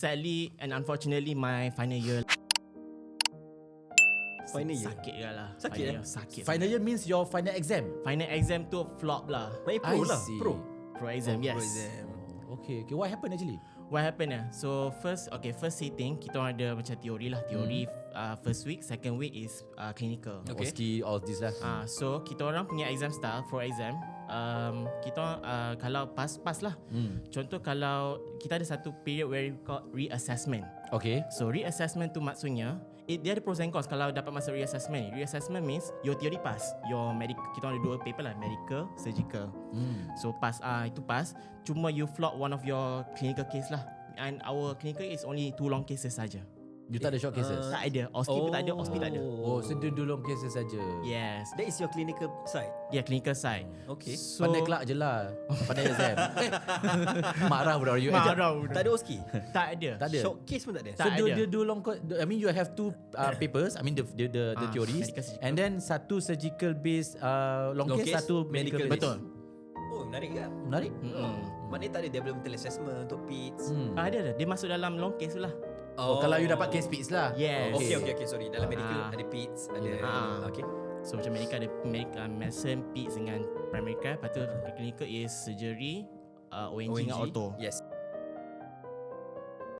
Sadly and unfortunately, my final year Final year? sakit je lah. Sakit, Final eh? year sakit. Final year means your final exam. Final exam tu flop lah. Main pro I lah. see. Pro exam, yes. Pro exam. Okay, what happened actually? What happened So first sitting kita orang ada macam teori lah. Teori first week, second week is clinical. Okay. OSCE, all this lah. So kita orang punya exam style for exam, kita orang kalau pass lah. Contoh kalau kita ada satu period where we call reassessment. Okay. So reassessment tu maksudnya dia ada pros and cons kalau dapat masuk reassessment. Reassessment means your theory pass, your medical, kita ada 2 paper lah, medical, surgical. So pass, itu pass. Cuma you flop one of your clinical case lah. And our clinical is only 2 long cases saja. You tak ada short cases? Tak ada, OSCE pun tak ada, OSCE tak ada. Oh, so dia long cases saja. Yes. That is your clinical side. Yeah, clinical side. Okay. So, Pandai kelak je lah. Pandai exam. Marah budak you. marah. Tak ada OSCE. Tak ada. Tak ada. Showcase pun tak ada. Tak So ada. dia do long I mean you have 2 papers. I mean the theories, medical, surgical. and then satu surgical based long Long case, case, satu medical medical based. Betul. Oh, menarik ke? Menarik. Maknanya tak ada developmental assessment untuk PITS. Ada. Dia masuk dalam long case tu lah. Oh, kalau you dapat case speeds lah. Yes. Okay, sorry. Dalam medical ada PITS, ada okay. So macam medical ada medicine, PITS dengan primary care. Lepas tu clinical is surgery, ONG dengan ONG. ortho. Yes.